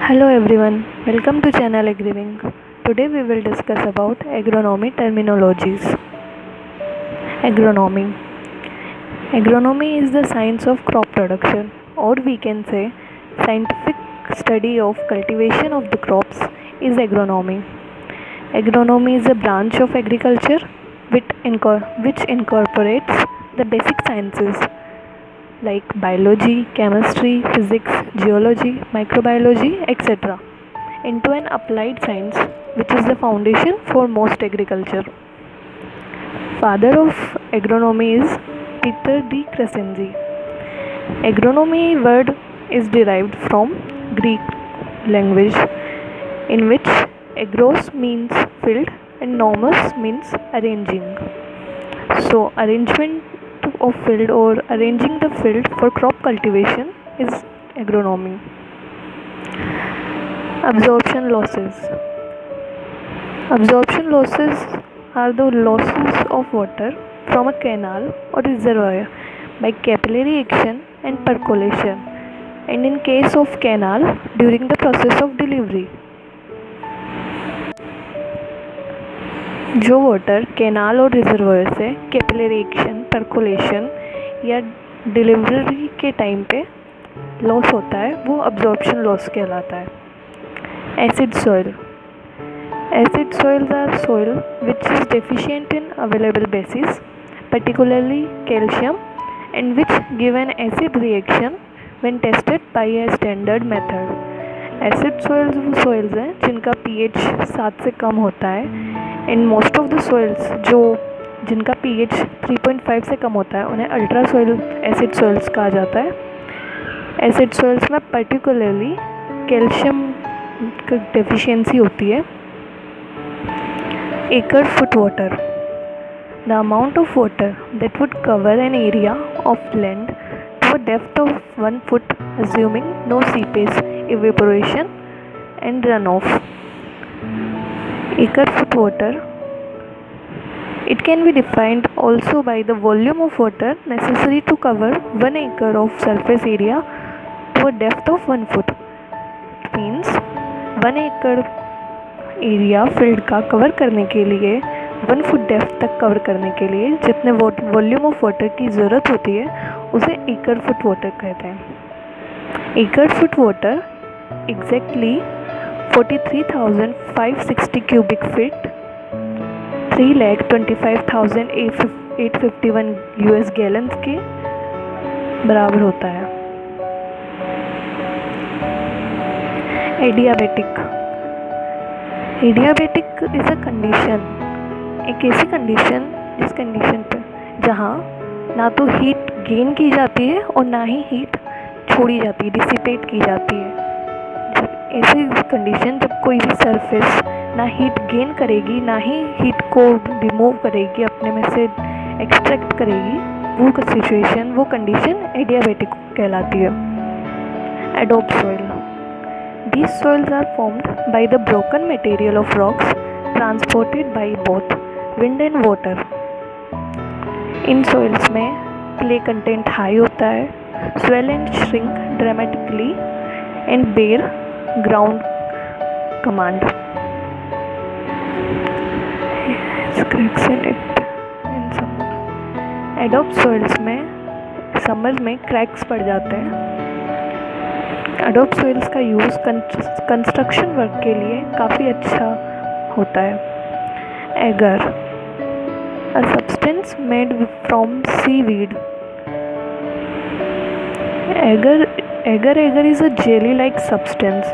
Hello everyone, welcome to channel Agriving. Today we will discuss about agronomy terminologies. Agronomy. Agronomy is the science of crop production, or we can say scientific study of cultivation of the crops is agronomy. Agronomy is a branch of agriculture which incorporates the basic sciences like biology, chemistry, physics, geology, microbiology, etc. into an applied science which is the foundation for most agriculture. Father of agronomy is Peter D. Crescenzi. Agronomy word is derived from Greek language in which agros means field and nomos means arranging. So arrangement of field or arranging the field for crop cultivation is agronomy. Absorption losses. Absorption losses are the losses of water from a canal or reservoir by capillary action and percolation, and in case of canal during the process of delivery. जो water canal और reservoir से capillary action percolation या delivery के time पे loss होता है वो absorption loss कहलाता है. Acid soil. Acid soils are soil which is deficient in available bases particularly calcium and which give an acid reaction when tested by a standard method. Acid soils वो soils हैं जिनका pH 7 से कम होता है. In most of the soils जिनका pH 3.5 से कम होता है उन्हें अल्ट्रा सॉइल एसिड सॉइल्स कहा जाता है. एसिड सॉइल्स में पर्टिकुलरली कैल्शियम की डेफिशिएंसी होती है. एकड़ foot water. The amount of water that would cover an area of land to a depth of 1 foot assuming no seepage, evaporation and runoff. Acre foot water. It can be defined also by the volume of water necessary to cover 1 acre of surface area to a depth of 1 foot. It means 1 acre area field का cover करने के लिए 1 foot depth तक cover करने के लिए जितने volume of water की ज़रूरत होती है उसे एकड़ फुट वाटर कहते हैं. एकड़ foot water exactly 43,560 cubic feet, 3,25,851 US gallons के बराबर होता है. Adiabatic. Adiabatic is a condition, एक ऐसी कंडीशन जिस कंडीशन पर जहाँ ना तो हीट गेन की जाती है और ना ही हीट छोड़ी जाती है, डिसिपेट की जाती है. ऐसी कंडीशन जब कोई भी सरफेस ना हीट गेन करेगी ना ही हीट को रिमूव करेगी, अपने में से एक्सट्रैक्ट करेगी, वो सिचुएशन वो कंडीशन एडियाबेटिक कहलाती है. Adobe soil. These soils are formed by the broken material of rocks transported by both wind and water. In soils में clay content high होता है, swell and shrink dramatically and bear ground command. Adobe soils में summer में cracks पड़ जाते हैं. Adobe soils का use construction work के लिए काफ़ी अच्छा होता है. Agar. A substance made from seaweed. Agar is a jelly-like substance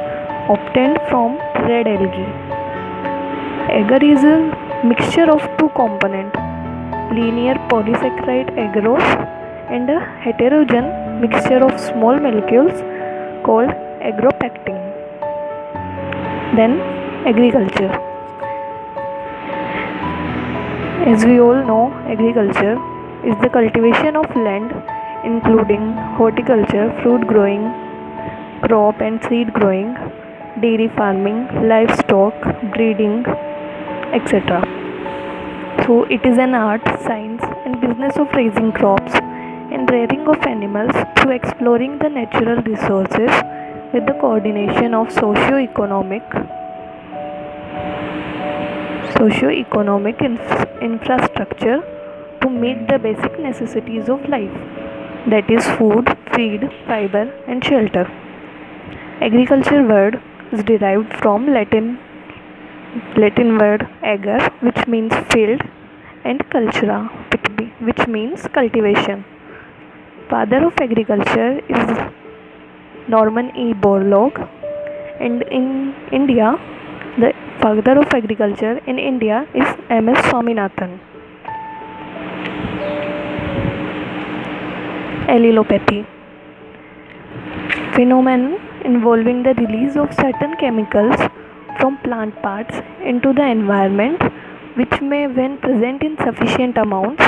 obtained from red algae. Agar is a mixture of two components, linear polysaccharide agarose and a heterogen mixture of small molecules called agropectin. Then agriculture. As we all know, agriculture is the cultivation of land including horticulture, fruit growing, crop and seed growing, dairy farming, livestock breeding, etc. So it is an art, science and business of raising crops and rearing of animals through exploring the natural resources with the coordination of socio-economic infrastructure to meet the basic necessities of life, that is food, feed, fiber and shelter. Agriculture word is derived from Latin word ager, which means field, and cultura, which means cultivation. Father of agriculture is Norman E. Borlaug, and in India, the father of agriculture in India is M.S. Swaminathan. Allelopathy, phenomenon involving the release of certain chemicals from plant parts into the environment, which may, when present in sufficient amounts,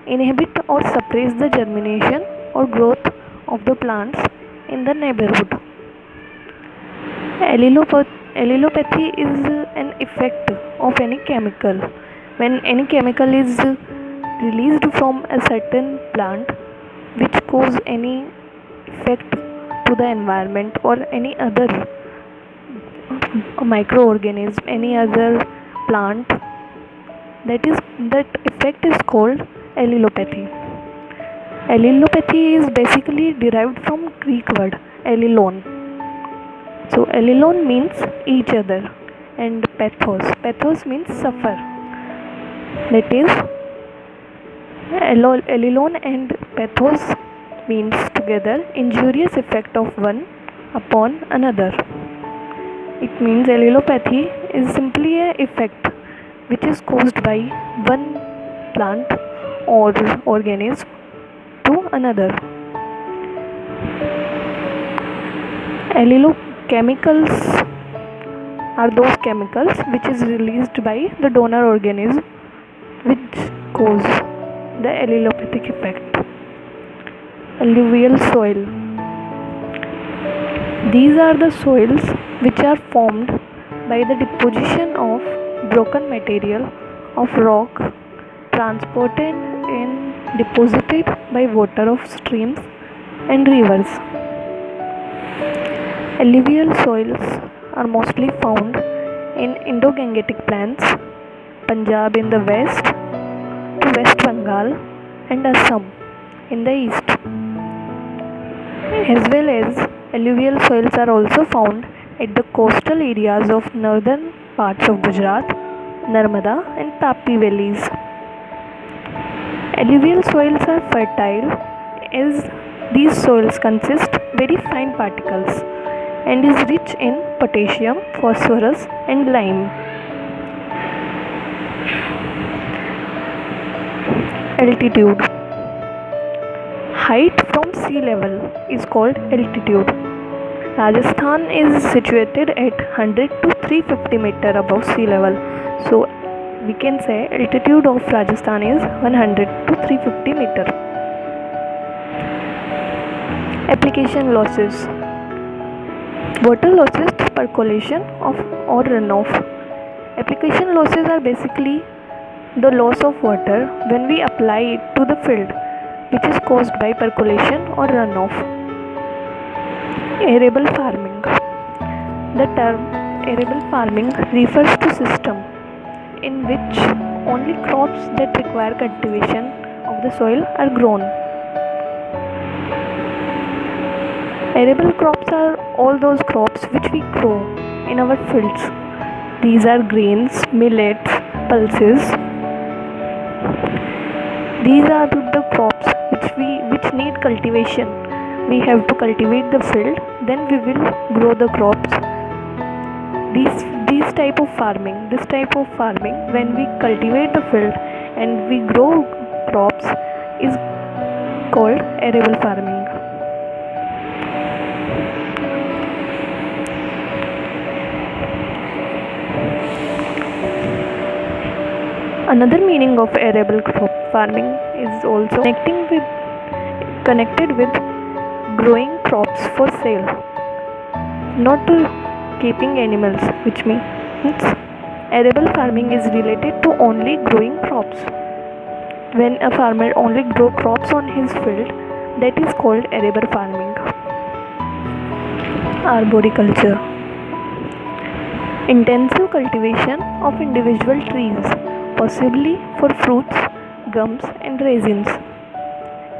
inhibit or suppress the germination or growth of the plants in the neighborhood. Allelopathy is an effect of any chemical. When any chemical is released from a certain plant, which cause any effect to the environment or any other microorganism, any other plant, that effect is called allelopathy. Allelopathy is basically derived from Greek word allelon. So allelon means each other, and pathos means suffer. That is, allelon and pathos means together injurious effect of one upon another. It means allelopathy is simply an effect which is caused by one plant or organism to another. Allelochemicals are those chemicals which is released by the donor organism which cause the allelopathic effect. Alluvial soil. These are the soils which are formed by the deposition of broken material of rock transported and deposited by water of streams and rivers. Alluvial soils are mostly found in Indo-Gangetic plains, Punjab in the west to West Bengal and Assam in the east. As well as alluvial soils are also found at the coastal areas of northern parts of Gujarat, Narmada and Tapi valleys. Alluvial soils are fertile as these soils consist very fine particles and is rich in potassium, phosphorus and lime. Altitude. Height from sea level is called altitude. Rajasthan is situated at 100 to 350 meter above sea level. So we can say altitude of Rajasthan is 100 to 350 meter. Application losses. Water losses through percolation or runoff. Application losses are basically the loss of water when we apply it to the field, which is caused by percolation or runoff. Arable farming. The term arable farming refers to system in which only crops that require cultivation of the soil are grown. Arable crops are all those crops which we grow in our fields. These are grains, millets, pulses. These are the crops which need cultivation. We have to cultivate the field, then we will grow the crops. This type of farming, when we cultivate the field and we grow crops, is called arable farming. Another meaning of arable crop farming is also connected with growing crops for sale, not to keeping animals, which means arable farming is related to only growing crops. When a farmer only grows crops on his field, that is called arable farming. Arboriculture. Intensive cultivation of individual trees, possibly for fruits, gums, and raisins.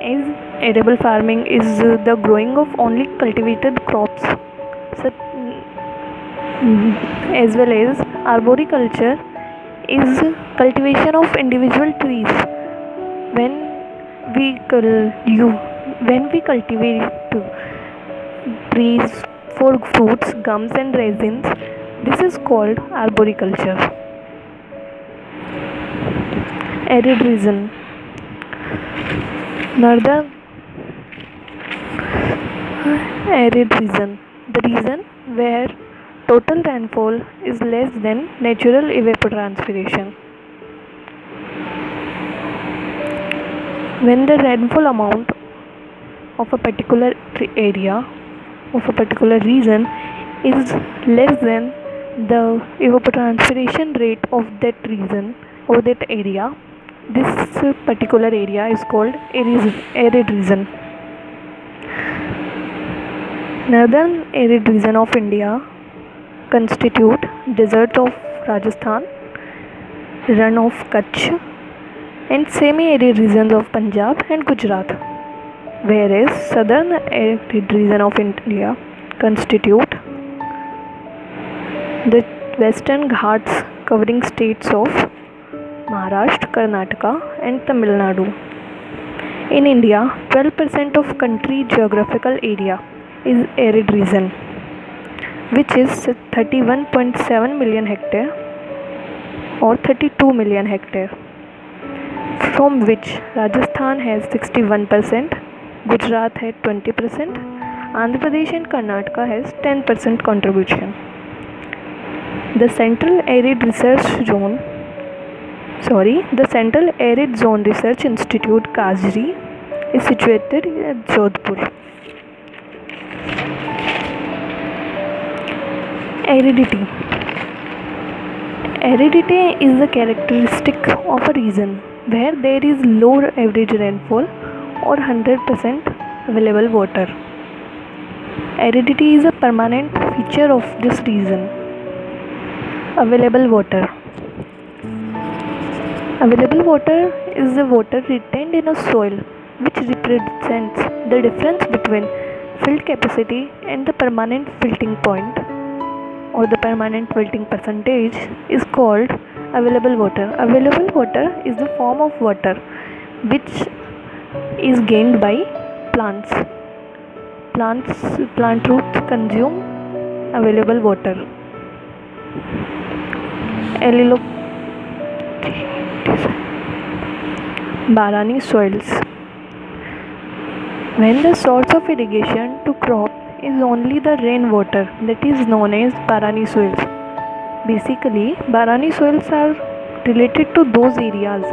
As edible farming is the growing of only cultivated crops, as well as arboriculture is cultivation of individual trees. When we cultivate trees for fruits, gums, and raisins, this is called arboriculture. Arid region. Northern arid region, the region where total rainfall is less than natural evapotranspiration. When the rainfall amount of a particular area, of a particular region, is less than the evapotranspiration rate of that region or that area, this particular area is called arid region. Northern arid region of India constitute desert of Rajasthan, run of Kutch, and semi-arid regions of Punjab and Gujarat, whereas southern arid region of India constitute the Western Ghats covering states of Maharashtra, Karnataka, and Tamil Nadu. In India, 12% of country geographical area is arid region, which is 31.7 million hectare or 32 million hectare, from which Rajasthan has 61%, Gujarat has 20%, Andhra Pradesh and Karnataka has 10% contribution. The Central Arid Zone Research Institute Kajri is situated at Jodhpur. Aridity. Aridity is the characteristic of a region where there is low average rainfall or 100% available water. Aridity is a permanent feature of this region. Available water. Available water is the water retained in a soil, which represents the difference between filled capacity and the permanent wilting point, or the permanent wilting percentage, is called available water. Available water is the form of water which is gained by plants. Plant roots consume available water. Barani soils. When the source of irrigation to crop is only the rainwater, that is known as Barani soils. Basically, Barani soils are related to those areas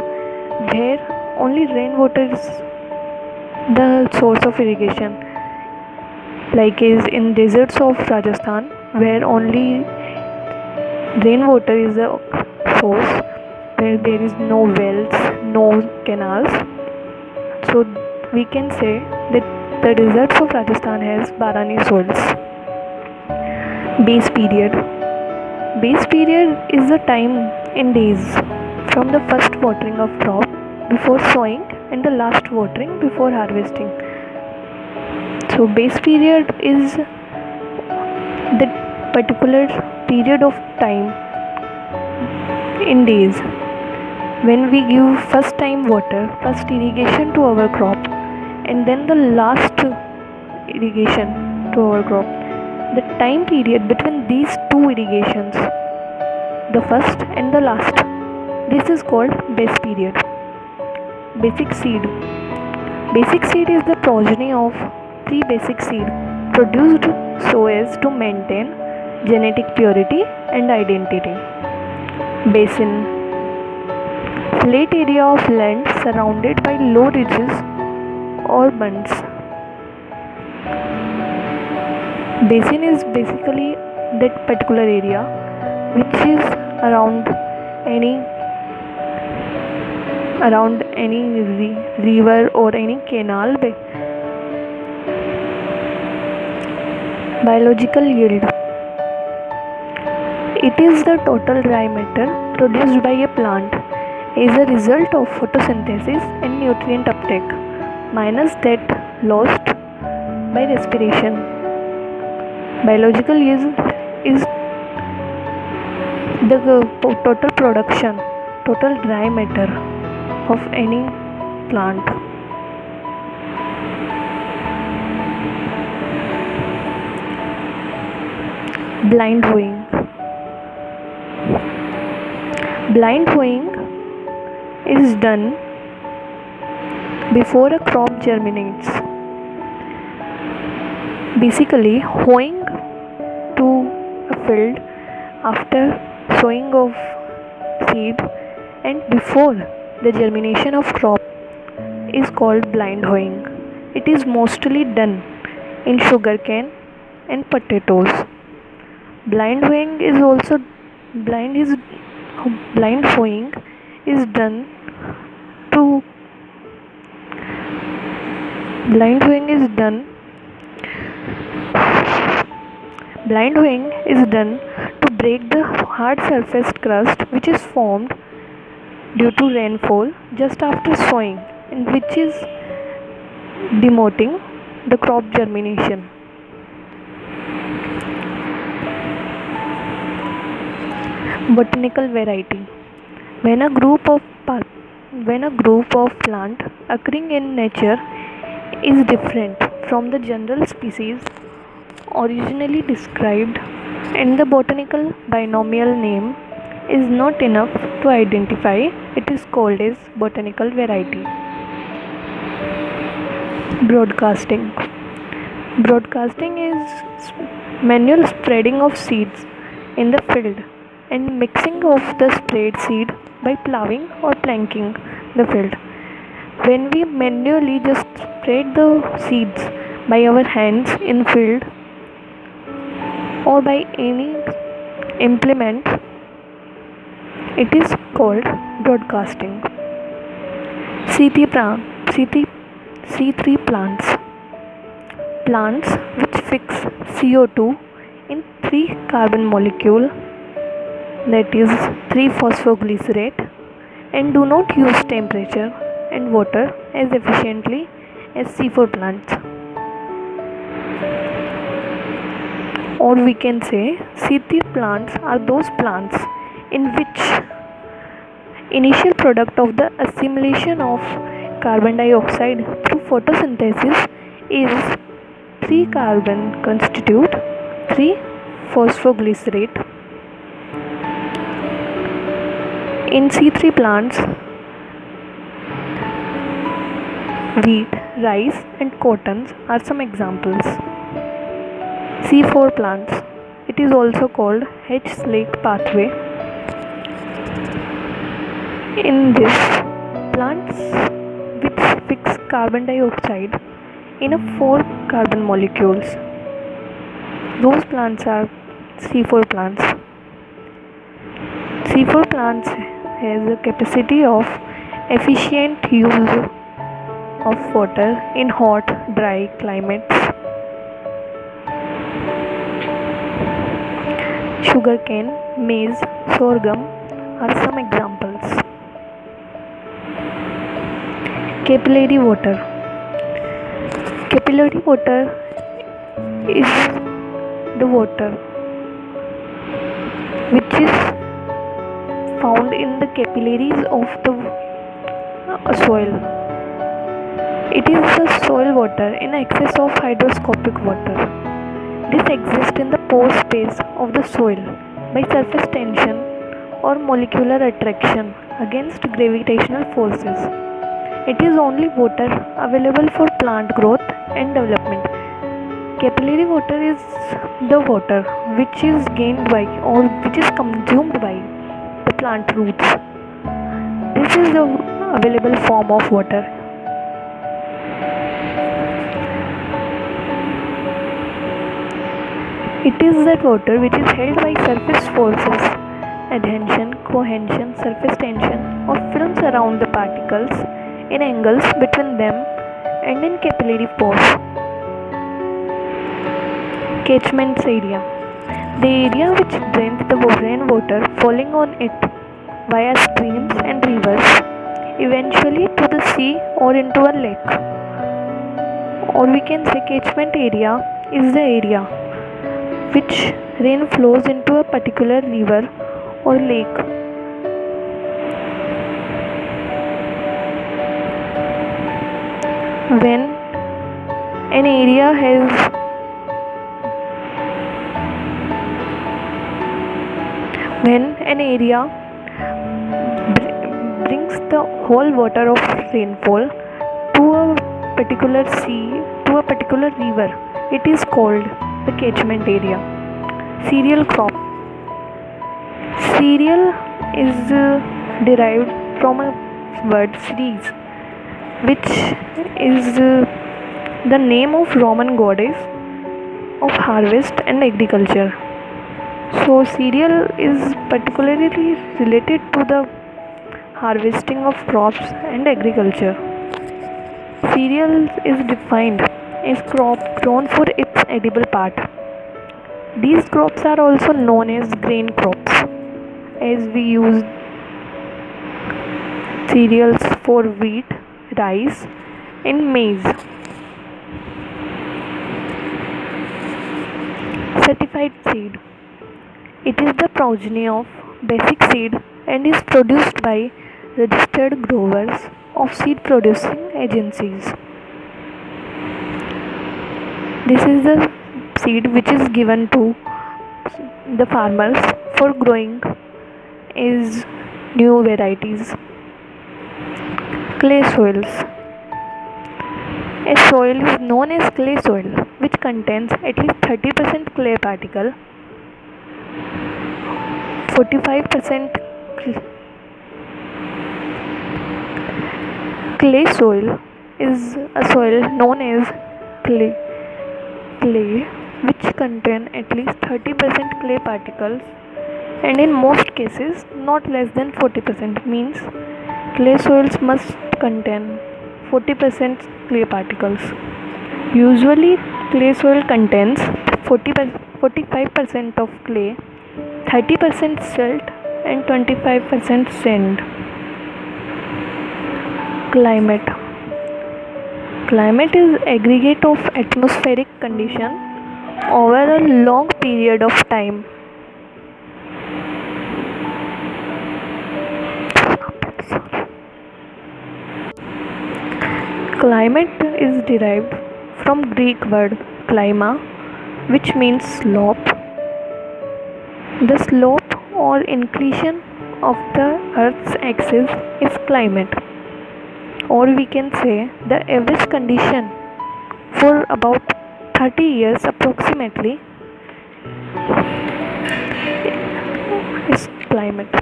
where only rainwater is the source of irrigation, like is in deserts of Rajasthan, where only rainwater is the source, where there is no wells, no canals. So we can say that the deserts of Rajasthan has Barani soils. Base period. Base period is the time in days from the first watering of crop before sowing and the last watering before harvesting. So base period is the particular period of time in days when we give first time water, first irrigation to our crop, and then the last irrigation to our crop. The time period between these two irrigations, the first and the last, this is called base period. Basic seed. Basic seed is the progeny of pre-basic seed produced so as to maintain genetic purity and identity. Basin. Flat area of land surrounded by low ridges or bunds. Basin is basically that particular area which is around any river or any canal. Biological yield. It is the total dry matter produced by a plant as a result of photosynthesis and nutrient uptake minus that lost by respiration. Biological yield is the total production, total dry matter of any plant. Blind hoeing. Blind hoeing is done before a crop germinates. Basically, hoeing to a field after sowing of seed and before the germination of crop is called blind hoeing. It is mostly done in sugarcane and potatoes. Blind hoeing is done to blind hoeing is done Blind hoeing is done to break the hard surface crust which is formed due to rainfall just after sowing and which is demoting the crop germination. Botanical variety. When a group of plant occurring in nature is different from the general species originally described and the botanical binomial name is not enough to identify, it is called as botanical variety. Broadcasting. Broadcasting is manual spreading of seeds in the field and mixing of the sprayed seed by ploughing or planking the field. When we manually just spread the seeds by our hands in field or by any implement, it is called broadcasting. C3 plants. Plants which fix CO2 in 3 carbon molecule, that is 3-phosphoglycerate, and do not use temperature and water as efficiently as C4 plants. Or we can say C3 plants are those plants in which initial product of the assimilation of carbon dioxide through photosynthesis is 3 carbon constitute 3-phosphoglycerate. In C3 plants, wheat, rice and cotton are some examples. C4 plants, it is also called H-Slake pathway. In this, plants which fix carbon dioxide in a 4 carbon molecules, those plants are C4 plants. C4 plants has a capacity of efficient use of water in hot, dry climates. Sugarcane, maize, sorghum are some examples. Capillary water. Capillary water is the water which is found in the capillaries of the soil. It is the soil water in excess of hygroscopic water. This exists in the pore space of the soil by surface tension or molecular attraction against gravitational forces. It is only water available for plant growth and development. Capillary water is the water which is gained by or which is consumed by the plant roots. This is the available form of water. It is that water which is held by surface forces, adhesion, cohesion, surface tension or films around the particles in angles between them and in capillary pores. Catchment area. The area which drains the rainwater falling on it via streams and rivers, eventually to the sea or into a lake. Or we can say catchment area is the area which rain flows into a particular river or lake. When an area brings the whole water of rainfall to a particular sea, to a particular river, it is called the catchment area. Cereal crop. Cereal is derived from a word ceres, which is the name of Roman goddess of harvest and agriculture. So cereal is particularly related to the harvesting of crops and agriculture. Cereal is defined as crop grown for its edible part. These crops are also known as grain crops, as we use cereals for wheat, rice, and maize. Certified seed. It is the progeny of basic seed and is produced by registered growers of seed producing agencies. This is the seed which is given to the farmers for growing is new varieties. Clay soils. A soil is known as clay soil, which contains at least 30% clay particle, 45% clay soil is a soil known as clay which contain at least 30% clay particles, and in most cases not less than 40%, means clay soils must contain 40% clay particles. Usually clay soil contains 45% of clay, 30% silt and 25% sand. Climate. Climate is aggregate of atmospheric condition over a long period of time. Climate is derived from Greek word klima, which means slope. The slope or inclination of the Earth's axis is climate, or we can say the average condition for about 30 years approximately is climate.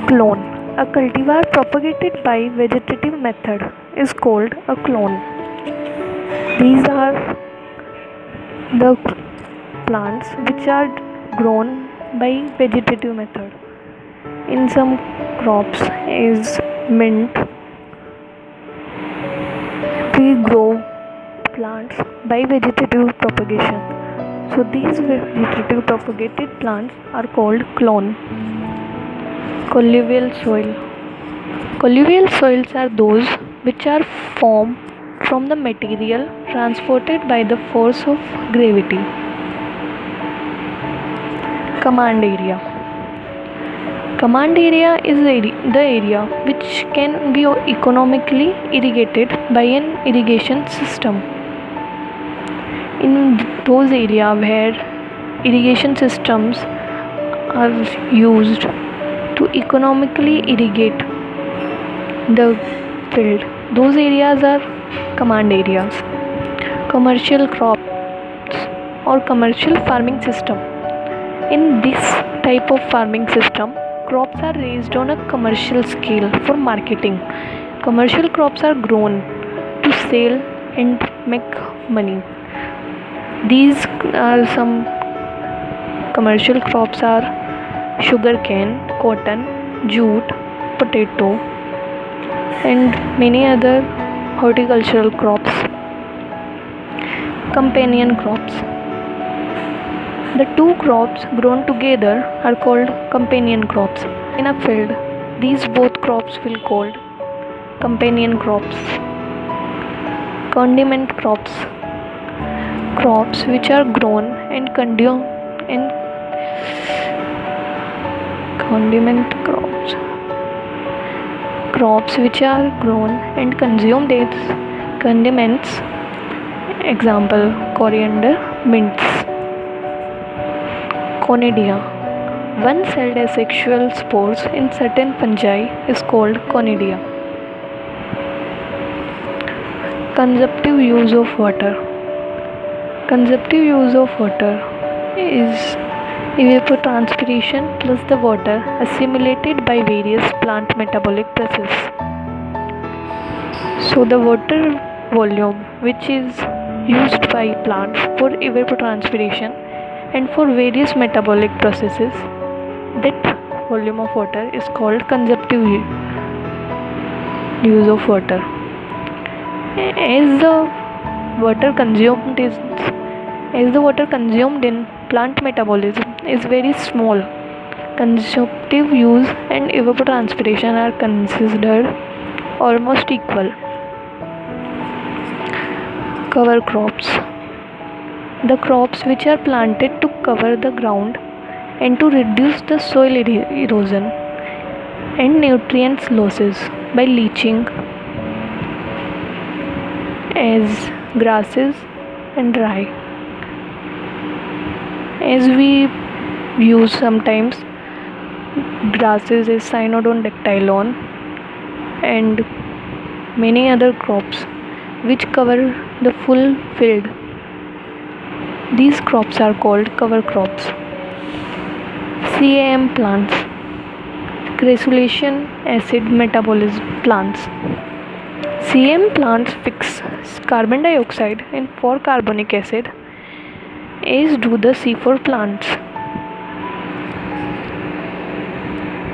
Clone. A cultivar propagated by vegetative method is called a clone. These are the plants which are grown by vegetative method. In some crops is mint, we grow plants by vegetative propagation. So these vegetative propagated plants are called clone. Colluvial soil. Colluvial soils are those which are formed from the material transported by the force of gravity. Command area. Command area is the area which can be economically irrigated by an irrigation system. In those areas where irrigation systems are used to economically irrigate the field, those areas are command areas. Commercial crops or commercial farming system. In this type of farming system, crops are raised on a commercial scale for marketing. Commercial crops are grown to sell and make money. These are some commercial crops are sugarcane, cotton, jute, potato, and many other horticultural crops. Companion crops. The two crops grown together are called companion crops. In a field, these both crops will called companion crops. Condiment crops. Crops which are grown and condiment crops. Crops which are grown and consumed as condiments. Example: coriander, mints. Conidia. One-celled asexual spores in certain fungi is called conidia. Consumptive use of water. Consumptive use of water is evapotranspiration plus the water assimilated by various plant metabolic processes. So the water volume which is used by plants for evapotranspiration and for various metabolic processes, that volume of water is called consumptive use of water. As the water consumed in plant metabolism is very small, consumptive use and evapotranspiration are considered almost equal. Cover crops. The crops which are planted to cover the ground and to reduce the soil erosion and nutrients losses by leaching, as grasses and rye. As we use sometimes grasses as Cynodon dactylon and many other crops which cover the full field. These crops are called cover crops. CAM plants. Crassulacean acid metabolism plants. CAM plants fix carbon dioxide in 4-carbonic acid, as do the C4 plants.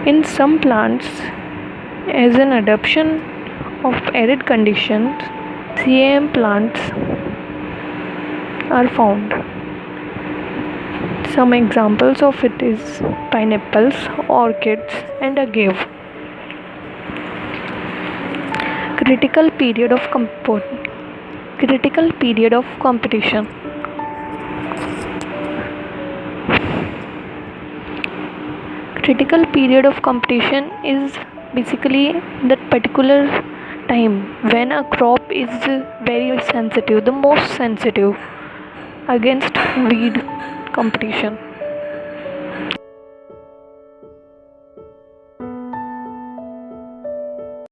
In some plants, as an adaptation of arid conditions, CAM plants are found. Some examples of it is pineapples, orchids, and agave. Critical period of competition. Critical period of competition is basically that particular time when a crop is very sensitive, the most sensitive against weed competition.